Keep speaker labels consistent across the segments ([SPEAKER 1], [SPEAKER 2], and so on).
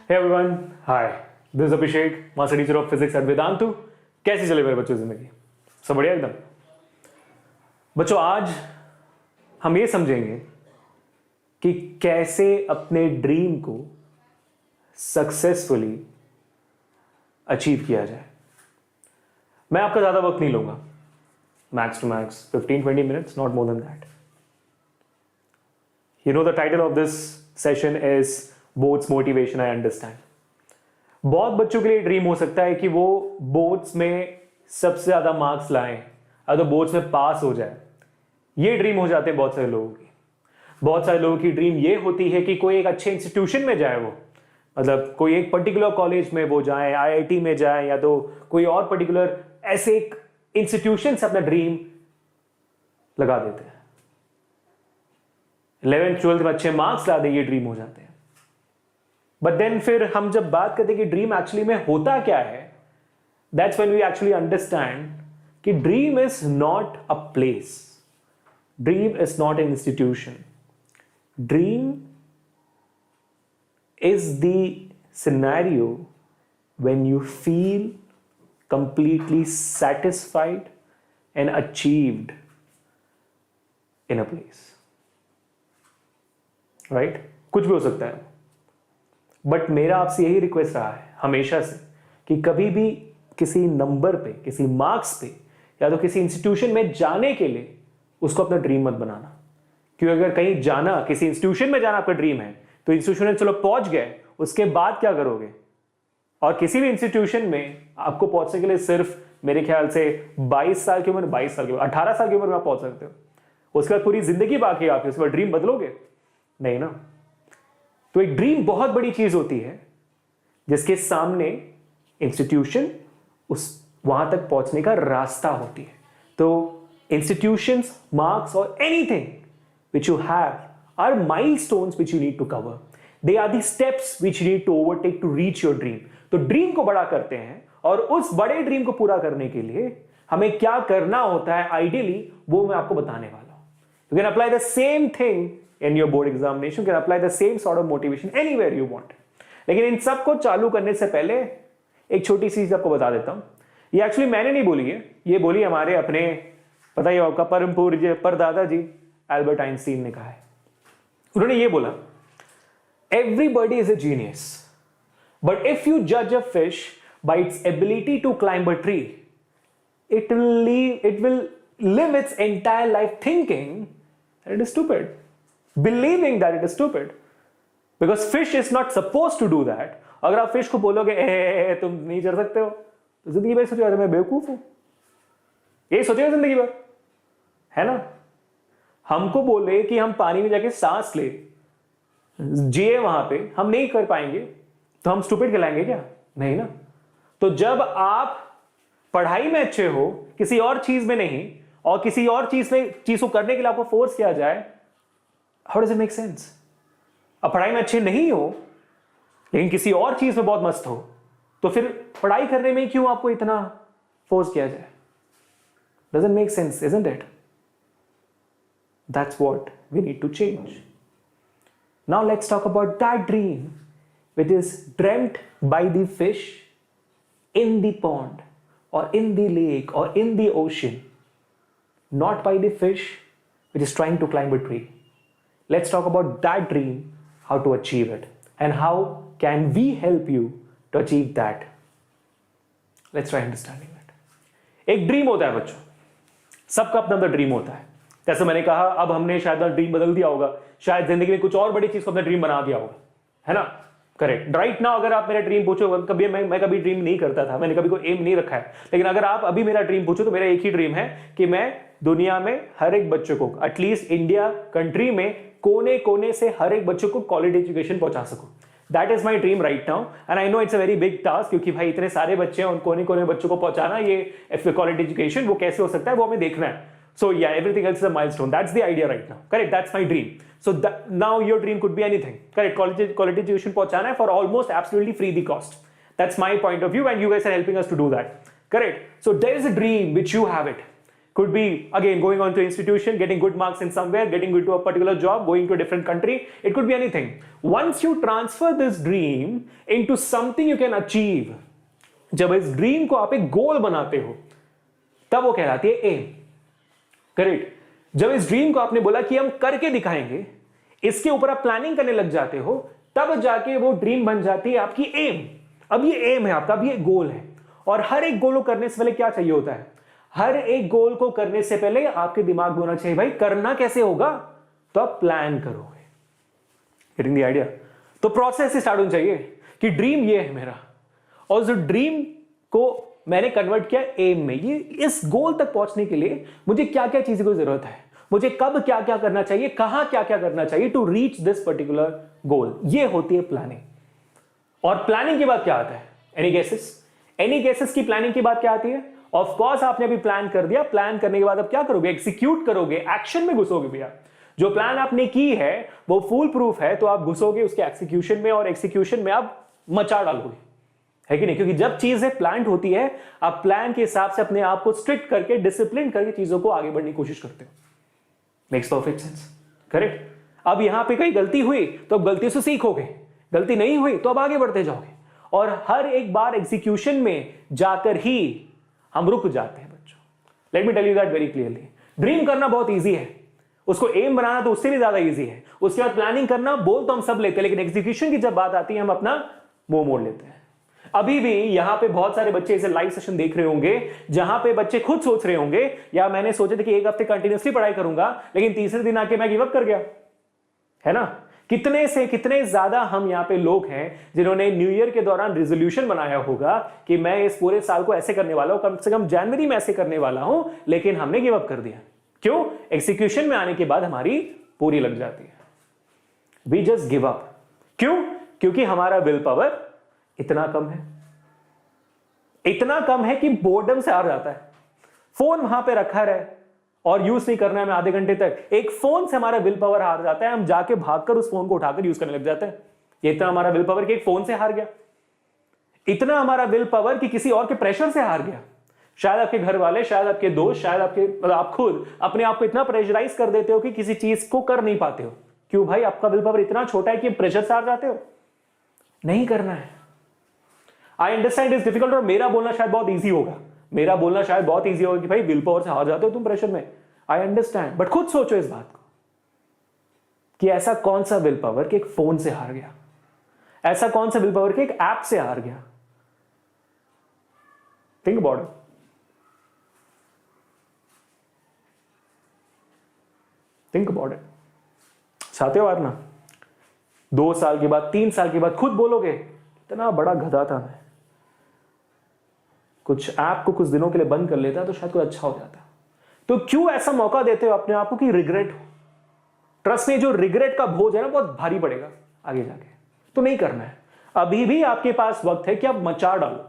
[SPEAKER 1] Hey everyone, hi. This is Abhishek, master teacher of physics at Vedantu. कैसी चले मेरे बच्चों जिंदगी? सब बढ़िया एकदम। बच्चों आज हम ये समझेंगे कि कैसे अपने ड्रीम को सक्सेसफुली अचीव किया जाए। मैं आपका ज्यादा वक्त नहीं लूंगा, max to max 15-20 minutes, not more than that. You know the title of this session is boards motivation. I understand बहुत बच्चों के लिए ड्रीम हो सकता है कि वो बोर्ड्स में सबसे ज्यादा मार्क्स लाएं, अगर बोर्ड्स में पास हो जाए। ये ड्रीम हो जाते हैं बहुत सारे लोगों की। बहुत सारे लोगों की ड्रीम ये होती है कि कोई एक अच्छे इंस्टीट्यूशन में जाए, वो मतलब कोई एक पर्टिकुलर कॉलेज में वो जाए, आईआईटी में जाए, या तो कोई और पर्टिकुलर ऐसे एक इंस्टीट्यूशन से अपना ड्रीम लगा देते हैं। 11th-12th में अच्छे मार्क्स ला दे, ये ड्रीम हो जाते हैं। बट देन फिर हम जब बात करते हैं कि ड्रीम एक्चुअली में होता क्या है, that's when we actually understand कि dream is not a place, dream is not an institution, dream is the scenario when you feel completely satisfied and achieved in a place, right? कुछ भी हो सकता है। बट मेरा आपसे यही request रहा है हमेशा से कि कभी भी किसी नंबर पे, किसी मार्क्स पे, या तो किसी इंस्टीट्यूशन में जाने के लिए उसको अपना ड्रीम मत बनाना। क्योंकि अगर कहीं जाना, किसी इंस्टीट्यूशन में जाना आपका ड्रीम है, तो इंस्टीट्यूशन में चलो पहुंच गए, उसके बाद क्या करोगे? और किसी भी इंस्टीट्यूशन में आपको पहुंचने के लिए सिर्फ मेरे ख्याल से 22 साल की उम्र, 22 साल की उम्र, 18 साल की उम्र में आप पहुंच सकते हो। उसके बाद पूरी जिंदगी बाकी है आपकी, उसके बाद ड्रीम बदलोगे नहीं ना। तो एक ड्रीम बहुत बड़ी चीज होती है जिसके सामने इंस्टीट्यूशन उस वहां तक पहुंचने का रास्ता होती है। तो इंस्टीट्यूशंस, मार्क्स और anything which you have or milestones which you need to cover. They are the steps which you need to overtake to reach your dream. तो ड्रीम को बड़ा करते हैं, और उस बड़े ड्रीम को पूरा करने के लिए हमें क्या करना होता है आइडियली, वो मैं आपको बताने वाला हूं। You can apply the same thing in your board examination, you can apply the same sort of motivation anywhere you want। लेकिन इन सब को चालू करने से पहले एक छोटी सी चीज आपको बता देता हूं। ये एक्चुअली मैंने नहीं बोली है, ये बोली हमारे अपने, पता ही आपका परम पूज्य परदादा जी एल्बर्ट आइंस्टीन ने कहा है। उन्होंने ये बोला, everybody is a genius, but if you जज a fish by its ability to climb a tree, it will live its entire life thinking that it is stupid, believing that it is stupid, because fish is not supposed to do that। अगर आप fish को बोलोगे तुम नहीं चढ़ सकते हो, तो जिंदगी भर सोचेगा मैं बेवकूफ हूं, यही सोचेगा जिंदगी भर, है ना। हमको बोले कि हम पानी में जाके सांस ले, जिए, वहां पे हम नहीं कर पाएंगे, तो हम स्टूपिड कहलाएंगे क्या? नहीं ना। तो जब आप पढ़ाई में अच्छे हो, किसी और चीज में नहीं, और किसी और चीज को करने के लिए आपको फोर्स किया जाए, how does it make sense? अब पढ़ाई में अच्छे नहीं हो लेकिन किसी और चीज में बहुत मस्त हो, तो फिर पढ़ाई करने में क्यों आपको इतना फोर्स किया जाए? Doesn't make sense, isn't it? That's what we need to change. Now let's talk about that dream which is dreamed by the fish in the pond or in the lake or in the ocean, not by the fish which is trying to climb a tree. Let's talk about that dream, how to achieve it, and how can we help you to achieve that. Let's try understanding it. एक dream होता है बच्चों, सबका अपना अपना dream होता है। जैसे मैंने कहा, अब हमने शायद ड्रीम बदल दिया होगा, शायद जिंदगी में कुछ और बड़ी चीज को अपना ड्रीम बना दिया होगा, है ना। करेक्ट। राइट नाउ अगर आप मेरा ड्रीम पूछो, कभी मैं कभी ड्रीम नहीं करता था, मैंने कभी कोई एम नहीं रखा है, लेकिन अगर आप अभी मेरा ड्रीम पूछो तो मेरा एक ही ड्रीम है कि मैं दुनिया में हर एक बच्चे को, एटलीस्ट इंडिया कंट्री में कोने कोने से हर एक बच्चे को क्वालिटी एजुकेशन पहुंचा सकूं। That is my dream right now, and I know it's a very big task, क्योंकि भाई इतने सारे बच्चे हैं, उन कोने कोने बच्चों को पहुंचाना, ये क्वालिटी एजुकेशन वो कैसे हो सकता है, वो हमें देखना है। So yeah, everything else is a milestone. That's the idea right now. Correct. That's my dream. So now your dream could be anything. Correct. Quality education पहुंचाना है for almost absolutely free the cost. That's my point of view, and you guys are helping us to do that. Correct. So there is a dream which you have it. could be again going on to institution, getting good marks in somewhere, getting into a particular job, going to a different country. It could be anything. Once you transfer this dream into something you can achieve, जब इस dream को आप एक गोल बनाते हो तब वो कहलाती है एम. करेक्ट. जब इस ड्रीम को आपने बोला कि हम करके दिखाएंगे, इसके ऊपर आप प्लानिंग करने लग जाते हो, तब जाके वो ड्रीम बन जाती है आपकी एम. अब ये एम है आपका, अब ये गोल है. और हर एक गोल को करने से पहले क्या चाहिए होता है? हर एक गोल को करने से पहले आपके दिमाग में होना चाहिए भाई करना कैसे होगा, तो आप प्लान करोगे. Getting the idea? तो प्रोसेस से स्टार्ट होना चाहिए कि ड्रीम ये है मेरा, और जो ड्रीम को मैंने कन्वर्ट किया एम में. ये इस गोल तक पहुंचने के लिए मुझे क्या क्या चीजों की जरूरत है, मुझे कब क्या क्या करना चाहिए, कहां क्या क्या करना चाहिए to reach this particular goal. ये होती है प्लानिंग. और प्लानिंग के बाद क्या आता है? Any guesses? एनी गेसेस की प्लानिंग की बात क्या आती है? ऑफ कोर्स आपने अभी प्लान कर दिया. प्लान करने के बाद अब क्या करोगे? एग्जीक्यूट करोगे, एक्शन में घुसोगे भैया. जो प्लान आपने की है वो फुल प्रूफ है, तो आप घुसोगे उसके एक्सिक्यूशन में, और एक्सिक्यूशन में आप मचा डालोगे, है कि नहीं? क्योंकि जब चीजें प्लान होती है, आप प्लान के हिसाब से अपने आप को स्ट्रिक्ट करके, डिसिप्लिन करके चीजों को आगे बढ़ने की कोशिश करते हो. Makes perfect sense. करेक्ट. अब यहां पे कहीं गलती हुई तो अब गलती से सीखोगे, गलती नहीं हुई तो अब आगे बढ़ते जाओगे. और हर एक बार एग्जीक्यूशन में जाकर ही हम रुक जाते हैं बच्चों. Let me tell you that very clearly. Dream करना बहुत इजी है, उसको एम बनाना तो उससे भी ज्यादा इजी है. उसके बाद प्लानिंग करना, बोल तो हम सब लेते हैं, लेकिन एग्जीक्यूशन की जब बात आती है हम अपना मुंह मोड़ लेते हैं. अभी भी यहां पे बहुत सारे बच्चे इसे लाइव सेशन देख रहे होंगे जहां पे बच्चे खुद सोच रहे होंगे या मैंने सोचा था कि एक हफ्ते कंटिन्यूसली पढ़ाई करूंगा, लेकिन तीसरे दिन आके मैं गिव अप कर गया, है ना? कितने से कितने ज्यादा हम यहां पे लोग हैं जिन्होंने न्यू ईयर के दौरान रिजोल्यूशन बनाया होगा कि मैं इस पूरे साल को ऐसे करने वाला हूं, कम से कम जनवरी में ऐसे करने वाला हूं, लेकिन हमने गिव अप कर दिया. क्यों? एग्जीक्यूशन में आने के बाद हमारी पूरी लग जाती है. We just give up. क्यों? क्योंकि हमारा विल पावर इतना कम है, इतना कम है कि बोर्डम से हार जाता है. फोन वहां पे रखा रहे और यूज नहीं करना है मैं आधे घंटे तक, एक फोन से हमारा विल पावर हार जाता है. हम जाके भागकर उस फोन को उठाकर यूज करने लग जाते हैं. ये इतना हमारा विल पावर कि एक फोन से हार गया. इतना हमारा विल पावर कि किसी और के प्रेशर से हार गया. शायद आपके घर वाले, शायद आपके दोस्त, शायद आपके आप खुद अपने आप को इतना प्रेशराइज कर देते हो कि किसी चीज को कर नहीं पाते हो. क्यों भाई? आपका विल पावर इतना छोटा है कि प्रेशर से हार जाते हो. नहीं करना है. I understand is difficult. और मेरा बोलना शायद बहुत ईजी होगा, मेरा बोलना शायद बहुत ईजी होगा कि भाई विल पावर से हार जाते हो तुम प्रेशर में. आई अंडरस्टैंड, बट खुद सोचो इस बात को कि ऐसा कौन सा विल पावर कि एक फोन से हार गया, ऐसा कौन सा विल पावर कि एक ऐप से हार गया. Think about it. Think about it. चाहते हो आप ना 2 साल के बाद, 3 साल के बाद खुद बोलोगे इतना बड़ा गधा था मैं, कुछ ऐप को कुछ दिनों के लिए बंद कर लेता तो शायद कुछ अच्छा हो जाता. तो क्यों ऐसा मौका देते हो अपने आप को कि रिग्रेट हो? ट्रस्ट में जो रिग्रेट का बोझ है ना बहुत भारी पड़ेगा आगे जाके. तो नहीं करना है. अभी भी आपके पास वक्त है कि आप मचा डालो,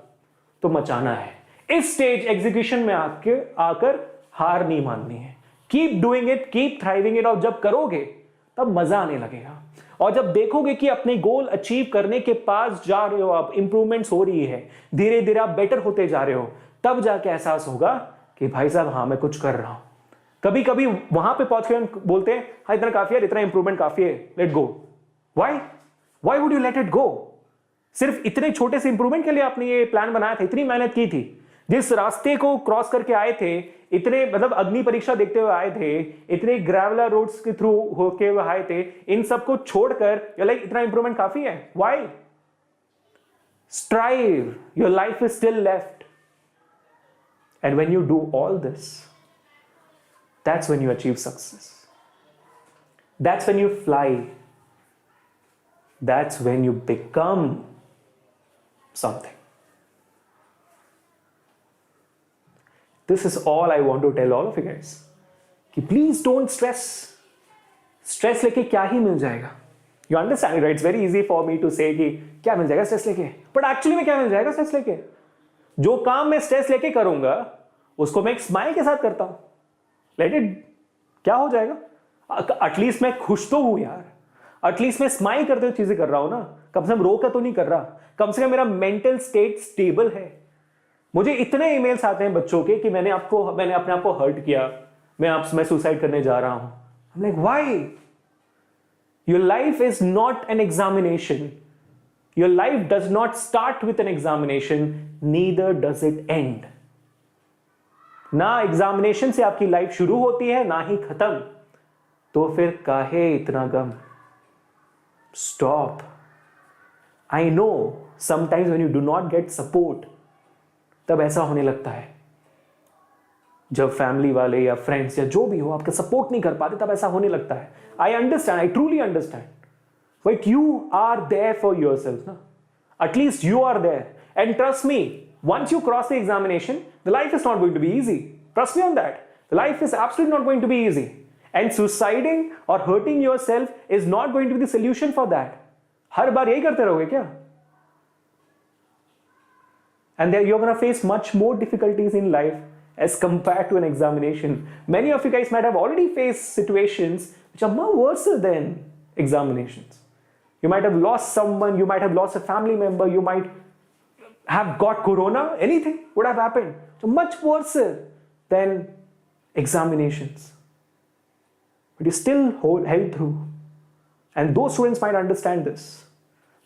[SPEAKER 1] तो मचाना है. इस स्टेज एग्जीक्यूशन में आकर हार नहीं माननी है. Keep doing it, keep thriving it. और जब करोगे तब मजा आने लगेगा. और जब देखोगे कि अपने गोल अचीव करने के पास जा रहे हो आप, इंप्रूवमेंट्स हो रही है, धीरे धीरे आप बेटर होते जा रहे हो, तब जाके एहसास होगा कि भाई साहब हाँ मैं कुछ कर रहा हूं. कभी कभी वहां पे पहुंच के हम बोलते हैं हाँ इतना काफी है, इतना इंप्रूवमेंट काफी है, let go. Why would you let it go? सिर्फ इतने छोटे से इंप्रूवमेंट के लिए आपने ये प्लान बनाया था, इतनी मेहनत की थी, जिस रास्ते को क्रॉस करके आए थे, इतने मतलब अग्नि परीक्षा देखते हुए आए थे, इतने ग्रेवला रोड्स के थ्रू होके हुए आए थे, इन सबको छोड़कर लाइक इतना इंप्रूवमेंट काफी है. Why? Strive, your life is still left. And when you do all this, that's when you achieve success. That's when you fly. That's when you become something. This is all I want to tell all of you guys. कि please don't stress. Stress लेके क्या ही मिल जाएगा? You understand, right? It's very easy for me to say कि क्या मिल जाएगा stress लेके, but actually में क्या मिल जाएगा स्ट्रेस लेके? जो काम मैं स्ट्रेस लेके करूंगा उसको मैं एक स्माइल के साथ करता हूं. Let it, क्या हो जाएगा? एटलीस्ट मैं खुश तो हूं यार, एटलीस्ट मैं स्माइल करते हुए चीजें कर रहा हूं ना, कम से कम रो कर तो नहीं कर रहा, कम से कम मेरा मेंटल स्टेट स्टेबल है. मुझे इतने ईमेल्स आते हैं बच्चों के कि मैंने अपने आप को हर्ट किया, मैं सुसाइड करने जा रहा हूं. I'm like, why? Your life is not an examination. Your life does not start with an examination, neither does it end. ना एग्जामिनेशन से आपकी लाइफ शुरू होती है ना ही खत्म. तो फिर काहे इतना गम? Stop. I know sometimes when you do not get support, तब ऐसा होने लगता है. जब फैमिली वाले या फ्रेंड्स या जो भी हो आपका सपोर्ट नहीं कर पाते, तब ऐसा होने लगता है. I understand, I truly understand. But you are there for yourself ना. At least you are there. And trust me, once you cross the examination, the life is not going to be easy. Trust me on that. The life is absolutely not going to be easy. And suiciding or hurting yourself is not going to be the solution for that. हर बार यही करते रहोगे क्या? And then you're going to face much more difficulties in life as compared to an examination. Many of you guys might have already faced situations which are more worse than examinations. You might have lost someone, you might have lost a family member, you might have got corona, anything would have happened. So much worse than examinations. But you still held through. And those students might understand this.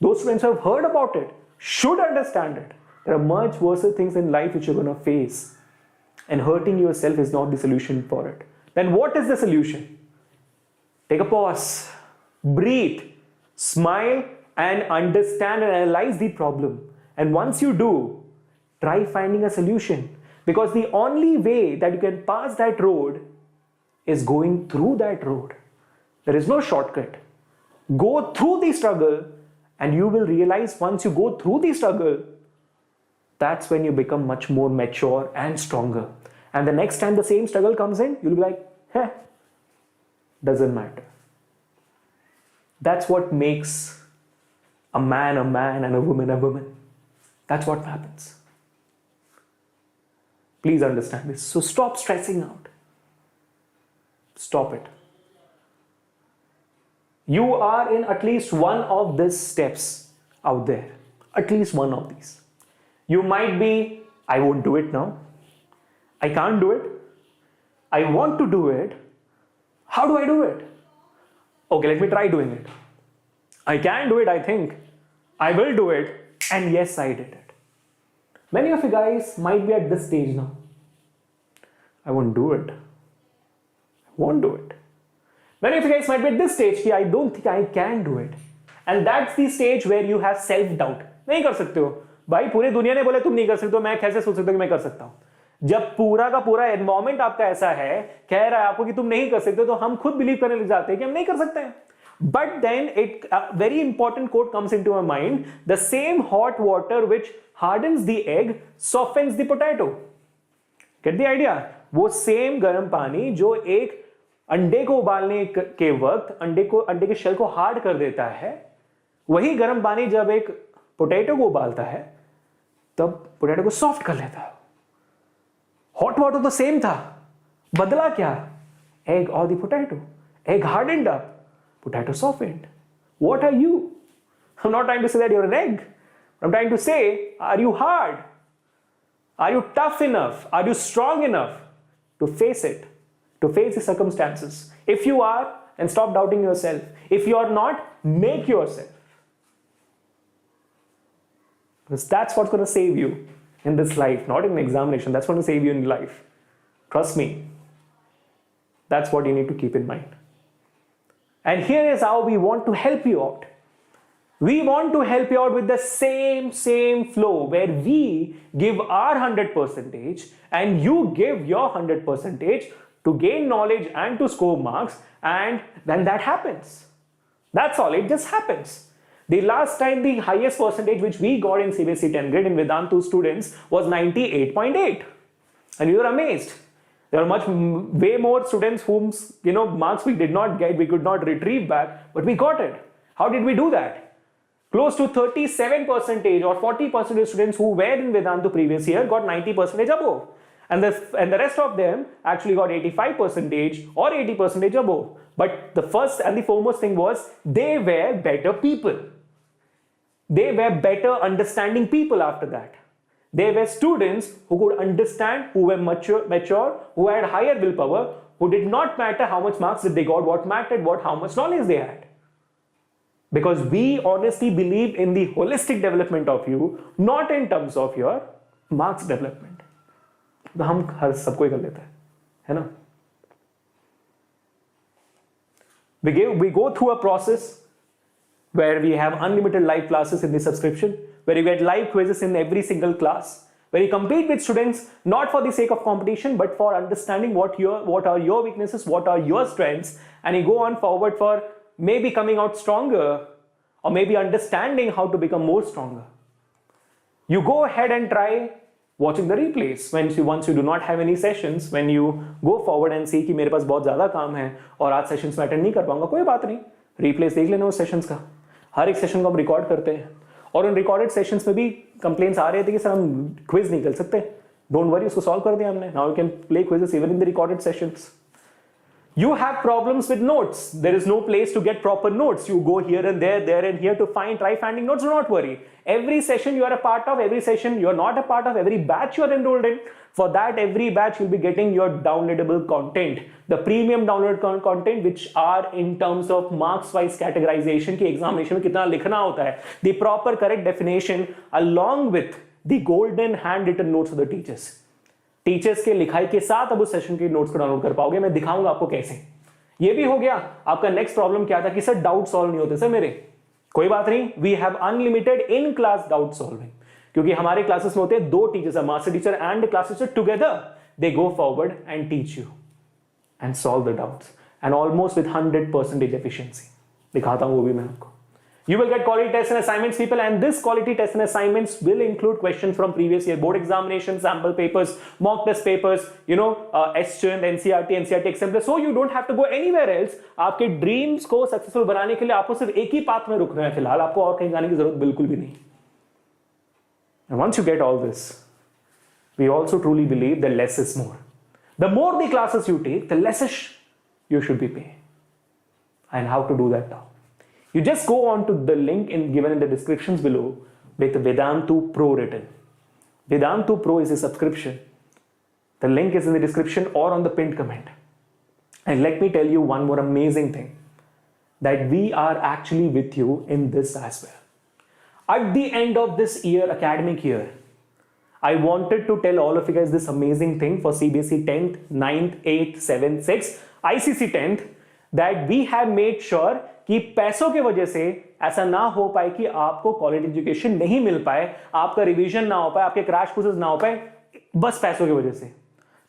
[SPEAKER 1] Those students who have heard about it should understand it. There are much worse things in life which you're going to face. And hurting yourself is not the solution for it. Then what is the solution? Take a pause, breathe, smile, and understand and analyze the problem. And once you do, try finding a solution. Because the only way that you can pass that road is going through that road. There is no shortcut. Go through the struggle, and you will realize once you go through the struggle, that's when you become much more mature and stronger. And the next time the same struggle comes in, you'll be like, doesn't matter. That's what makes a man and a woman a woman. That's what happens. Please understand this. So stop stressing out. Stop it. You are in at least one of these steps out there. At least one of these. You might be, I won't do it now. I can't do it. I want to do it. How do I do it? Okay, let me try doing it. I can do it, I think. I will do it. And yes, I did it. Many of you guys might be at this stage now. I won't do it. I won't do it. Many of you guys might be at this stage. I don't think I can do it. And that's the stage where you have self-doubt. नहीं कर सकते हो. भाई पूरी दुनिया ने बोले तुम नहीं कर सकते हो, मैं कैसे सोच सकता हूं कि मैं कर सकता हूं? जब पूरा का पूरा एनवायरमेंट आपका ऐसा है, कह रहा है आपको कि तुम नहीं कर सकते, तो हम खुद बिलीव करने लग जाते हैं कि हम नहीं कर सकते हैं. But then a very important quote comes into my mind. The same hot water which hardens the egg softens the potato. Get the idea? वो सेम गर्म पानी जो एक अंडे को उबालने के वक्त अंडे के शेल को हार्ड कर देता है, वही गर्म पानी जब एक पोटैटो को उबालता है तब पोटैटो को सॉफ्ट कर लेता है. हॉट वाटर तो सेम था, बदला क्या? एग और the potato. Egg hardened up, potato softened. What are you? I'm not trying to say that you're an egg. I'm trying to say, are you hard? Are you tough enough? Are you strong enough to face it? To face the circumstances? If you are, then stop doubting yourself. If you are not, make yourself. Because that's what's going to save you in this life, not in an examination. That's going to save you in life. Trust me. That's what you need to keep in mind. And here is how we want to help you out. We want to help you out with the same flow where we give our 100% and you give your 100% to gain knowledge and to score marks, and then that happens. That's all. It just happens. The last time the highest percentage which we got in CBSE 10th grade in Vedantu students was 98.8. And we were amazed. There are way more students whom marks we did not get, we could not retrieve back, but we got it. How did we do that? Close to 37% or 40% of students who were in Vedantu previous year got 90% above. And the rest of them actually got 85% or 80% above. But the first and the foremost thing was they were better people. They were better understanding people after that. They were students who could understand, who were mature, who had higher willpower, who did not matter how much marks did they got, what mattered, how much knowledge they had. Because we honestly believe in the holistic development of you, not in terms of your marks development. तो हम हर सबको ही कर लेते हैं, है ना? We go through a process where we have unlimited live classes in the subscription, where you get live quizzes in every single class, where you compete with students not for the sake of competition but for understanding what are your weaknesses, what are your strengths, and you go on forward for maybe coming out stronger or maybe understanding how to become more stronger. You go ahead and try watching the replays once you do not have any sessions, when you go forward and see कि मेरे पास बहुत ज़्यादा काम है और आज sessions में attend नहीं कर पाऊंगा, कोई बात नहीं, रिप्लेस देख लेना उस सेशंस का। हर एक सेशन को हम रिकॉर्ड करते हैं और उन रिकॉर्डेड सेशंस में भी कंप्लेंट्स आ रहे थे कि सर हम क्विज नहीं कर सकते। डोंट वरी, उसको सॉल्व कर दिया हमने। Now you can play quizzes even in the recorded sessions. You have problems with notes. There is no place to get proper notes. You go here and there and here to try finding notes. Do not worry. Every session you are a part of, every session you are not a part of, every batch you are enrolled in. For that, every batch you'll be getting your downloadable content, the premium download content, which are in terms of marks-wise categorization की examination में कितना लिखना होता है, the proper correct definition, along with the golden handwritten notes of the teachers. Teachers के लिखाई के साथ अब उस सेशन के नोट्स को डाउनलोड कर पाओगे। मैं दिखाऊंगा आपको कैसे। ये भी हो गया। आपका नेक्स्ट प्रॉब्लम क्या था कि सर डाउट सॉल्व नहीं होते सर मेरे। कोई बात नहीं, we have unlimited in class doubt solving, क्योंकि हमारे क्लासेस में होते हैं दो teachers, master teacher and class teacher together. They go forward and teach you and solve the doubts and almost with 100% efficiency. दिखाता हूं वो भी मैं आपको। You will get quality tests and assignments, people, and this quality tests and assignments will include questions from previous year board examinations, sample papers, mock test papers, SCHN, NCERT, example. So you don't have to go anywhere else. आपके dreams को successful बनाने के लिए आपको सिर्फ एक ही path में रुकना है फिलहाल, आपको और कहीं जाने की जरूरत बिल्कुल भी नहीं। And once you get all this, we also truly believe that less is more. The more the classes you take, the less you should be paying. And how to do that now? You just go on to the link given in the descriptions below with Vedantu Pro written. Vedantu Pro is a subscription. The link is in the description or on the pinned comment. And let me tell you one more amazing thing, that we are actually with you in this as well. At the end of this year, academic year, I wanted to tell all of you guys this amazing thing for CBSE 10th, 9th, 8th, 7th, 6th, ICC 10th, that we have made sure कि पैसों के वजह से ऐसा ना हो पाए कि आपको क्वालिटी एजुकेशन नहीं मिल पाए, आपका रिवीजन ना हो पाए, आपके क्रैश कोर्सेज ना हो पाए, बस पैसों की वजह से।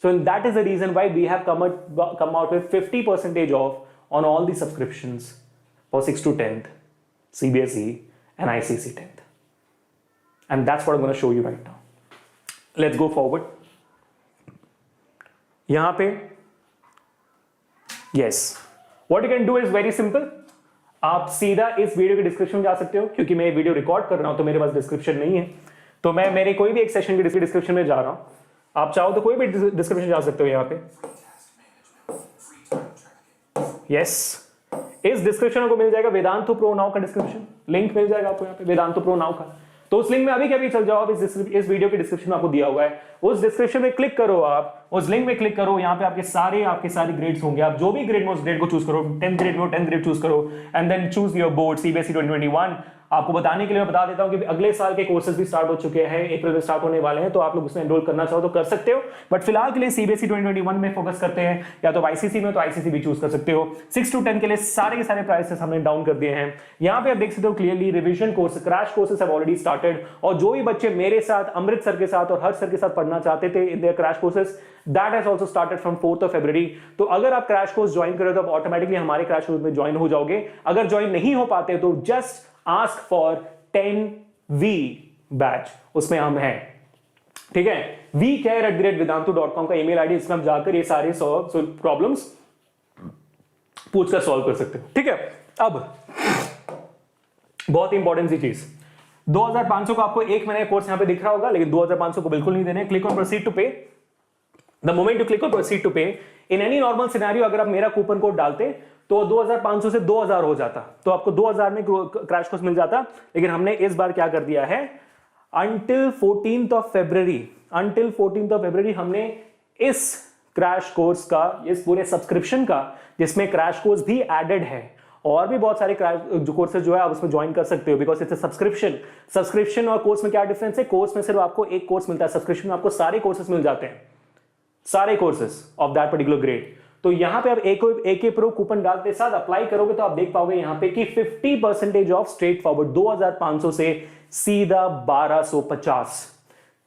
[SPEAKER 1] So that is the reason why we have come out with 50% off on all the subscriptions for 6th to 10th CBSE and ICC 10th, and that's what I'm going to show you right now. Let's go forward. यहां पे yes, what you can do is very simple. आप सीधा इस video के description में जा सकते हो, क्योंकि मैं वीडियो रिकॉर्ड कर रहा हूं तो मेरे पास डिस्क्रिप्शन नहीं है, तो मैं मेरे कोई भी एक सेशन के डिस्क्रिप्शन में जा रहा हूं। आप चाहो तो कोई भी डिस्क्रिप्शन जा सकते हो यहां पे। यस, इस डिस्क्रिप्शन को मिल जाएगा वेदांतु प्रो नाउ का डिस्क्रिप्शन, लिंक मिल जाएगा आपको यहां पे वेदांतु प्रो नाउ का। तो उस लिंक में अभी कभी चल जाओ, इस वीडियो के डिस्क्रिप्शन में आपको दिया हुआ है, उस डिस्क्रिप्शन में क्लिक करो, आप उस लिंक में क्लिक करो, यहाँ पे आपके सारे ग्रेड्स होंगे, आप जो भी ग्रेड में उस ग्रेड को चूज करो, 10th ग्रेड में 10th ग्रेड चूज करो and then choose your board CBSE 2021। आपको बताने के लिए मैं बता देता हूं कि अगले साल के कोर्सेज भी स्टार्ट हो चुके हैं, अप्रैल में स्टार्ट होने वाले हैं, तो आप लोग उसमें एनरोल करना चाहो तो कर सकते हो, बट फिलहाल के लिए CBSE 2021 में फोकस करते हैं, या तो ICC में तो ICC भी चूज कर सकते हो। 6 to 10 के लिए सारे के सारे प्राइसेस हमने डाउन कर दिए हैं। यहाँ पे आप देख सकते हो clearly revision course, crash courses have already started, और जो भी बच्चे मेरे साथ, अमृत सर के साथ और हर्ष सर के साथ पढ़ना चाहते थे in their crash courses, that has also started from 4th of February। तो अगर आप क्रैश कोर्स ज्वाइन करो तो आप ऑटोमेटिकली हमारे क्रैश कोर्स में ज्वाइन हो जाओगे। अगर ज्वाइन नहीं हो पाते तो just ask for 10V batch, उसमें हम हैं, ठीक है। vcare@vedantu.com का ईमेल आईडी, इसमें हम जाकर ये सारे प्रॉब्लम्स पूछकर सॉल्व कर सकते हो, ठीक है। अब बहुत इंपॉर्टेंट सी चीज, 2500 का आपको एक महीने का कोर्स यहां पे दिख रहा होगा, लेकिन 2500 को बिल्कुल नहीं देने। Click on proceed to pay. The moment you click on proceed to pay, in any normal scenario अगर आप मेरा कूपन कोड डालते तो 2500 से 2000 हो जाता, तो आपको 2000 में क्रैश कोर्स मिल जाता, लेकिन हमने इस बार क्या कर दिया है, अंटिल 14th ऑफ फेब्रवरी हमने इस क्रैश कोर्स का, इस पूरे सब्सक्रिप्शन का, जिसमें क्रैश कोर्स भी एडेड है और भी बहुत सारे जो कोर्सेज जो है आप उसमें ज्वाइन कर सकते हो, बिकॉज इट्स अ सब्सक्रिप्शन और कोर्स में क्या डिफरेंस है? कोर्स में सिर्फ आपको एक कोर्स मिलता है, सब्सक्रिप्शन में आपको सारे कोर्सेज मिल जाते हैं, सारे courses of that particular grade. तो यहां पे आप AK प्रो कूपन डालते साथ अप्लाई करोगे तो आप देख पाओगे यहां पे कि 50% ऑफ स्ट्रेट फॉरवर्ड 2500 से सीधा 1250,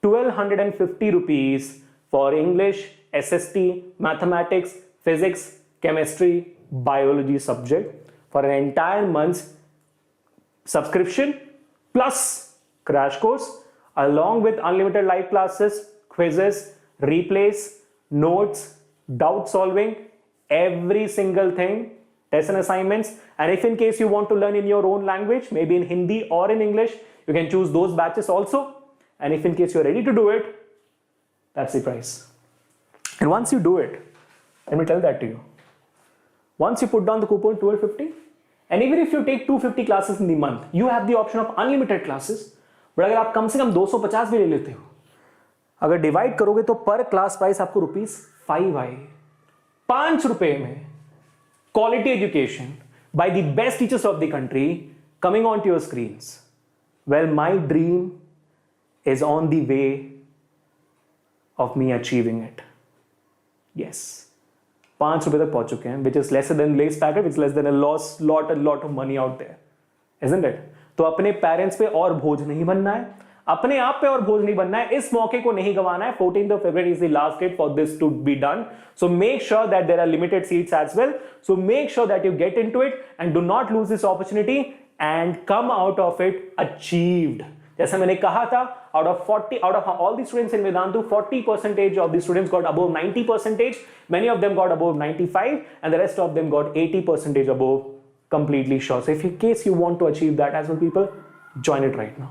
[SPEAKER 1] 1250 rupees for English, SST, mathematics, physics, chemistry, biology subject for an entire month subscription plus crash course along with unlimited live classes, quizzes, replays, notes, doubt solving, every single thing, tests and assignments. And if in case you want to learn in your own language, maybe in Hindi or in English, you can choose those batches also. And if in case you're ready to do it, that's the price. And once you do it, let me tell that to you. Once you put down the coupon 1250, and even if you take 250 classes in the month, you have the option of unlimited classes. But अगर आप कम से कम 250 भी ले लेते हो, अगर divide करोगे तो पर क्लास प्राइस आपको ₹5 आए। ₹5 में quality education by the best teachers of the country coming on to your screens. Well, my dream is on the way of me achieving it. Yes, ₹5 तक पहुंच चुके हैं, which is less than less packet, which less than a lot of money out there, isn't it? तो अपने parents पे और बोझ नहीं बनना है, अपने आप पे और बोझ नहीं बनना है, इस मौके को नहीं गंवाना है। 14th of February is the last date for this to be done. So make sure that there are limited seats as well. So make sure that you get into it and do not lose this opportunity and come out of it achieved. जैसा मैंने कहा था, out of all the students in Vedantu, 40% of the students got above 90%. Many of them got above 95, and the rest of them got 80% above, completely sure. So if in case you want to achieve that as well, people, join it right now.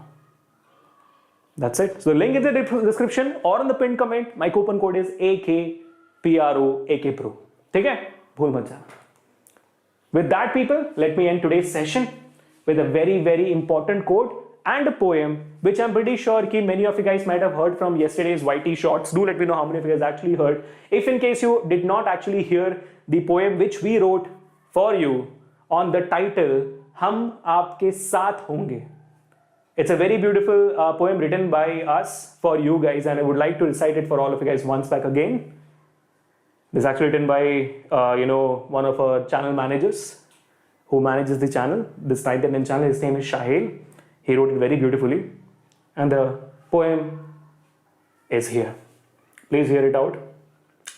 [SPEAKER 1] That's it. So the link in the description or in the pinned comment. My coupon code is AKPRO. ठीक है? भूल मत जाना. With that, people, let me end today's session with a very, very important quote and a poem, which I'm pretty sure कि many of you guys might have heard from yesterday's YT shorts. Do let me know how many of you guys actually heard. If in case you did not actually hear the poem which we wrote for you on the title, हम आपके साथ होंगे. It's a very beautiful poem written by us for you guys, and I would like to recite it for all of you guys once back again. This is actually written by, one of our channel managers who manages the channel, this 9th and 10th channel. His name is Shahil. He wrote it very beautifully, and the poem is here. Please hear it out.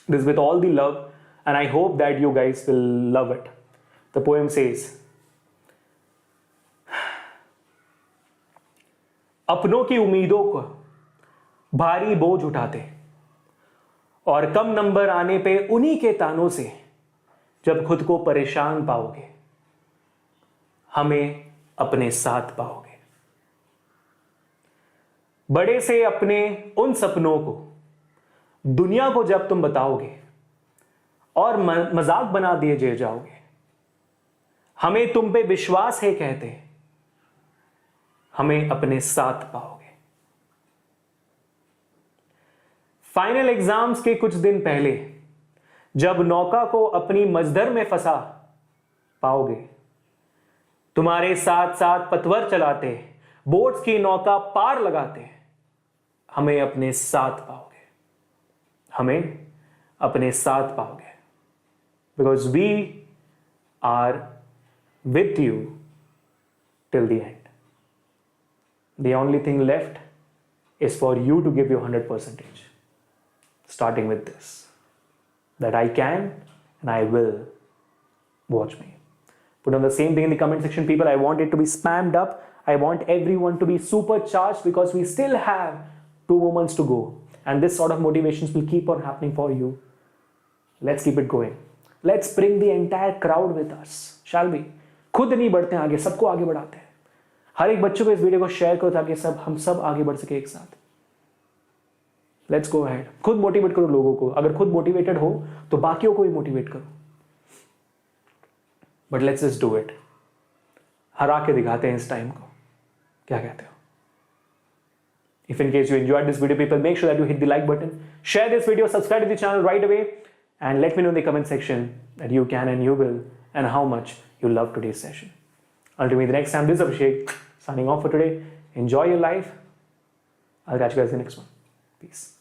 [SPEAKER 1] This is with all the love, and I hope that you guys will love it. The poem says, अपनों की उम्मीदों को भारी बोझ उठाते और कम number आने पे उन्हीं के तानों से जब खुद को परेशान पाओगे, हमें अपने साथ पाओगे। बड़े से अपने उन सपनों को दुनिया को जब तुम बताओगे और मजाक बना दिए जाओगे, हमें तुम पे विश्वास है कहते, हमें अपने साथ पाओगे। फाइनल एग्जाम्स के कुछ दिन पहले जब नौका को अपनी मजदर में फंसा पाओगे, तुम्हारे साथ साथ पतवर चलाते, बोट्स की नौका पार लगाते, हमें अपने साथ पाओगे, हमें अपने साथ पाओगे। Because we are with you till the end. The only thing left is for you to give your 100%, starting with this, that I can and I will. Watch me. Put on the same thing in the comment section, people. I want it to be spammed up. I want everyone to be supercharged because we still have 2 more months to go. And this sort of motivations will keep on happening for you. Let's keep it going. Let's bring the entire crowd with us, shall we? खुद नहीं बढ़ते आगे, सबको आगे बढ़ाते हैं। हर एक बच्चों को इस वीडियो को शेयर करो ताकि हम सब आगे बढ़ सके एक साथ। Let's go ahead. खुद मोटिवेट करो लोगों को। अगर खुद मोटिवेटेड हो तो बाकियों को भी मोटिवेट करो। But let's just do it. हरा के दिखाते हैं इस टाइम को। क्या कहते हो? If in case you enjoyed this video, people, make sure that you hit the like button, share this video, subscribe to the channel right away, and let me know in the comment section that you can and you will, and how much you love today's session. Until we meet the next time, this is Abhishek signing off for today. Enjoy your life. I'll catch you guys in the next one. Peace.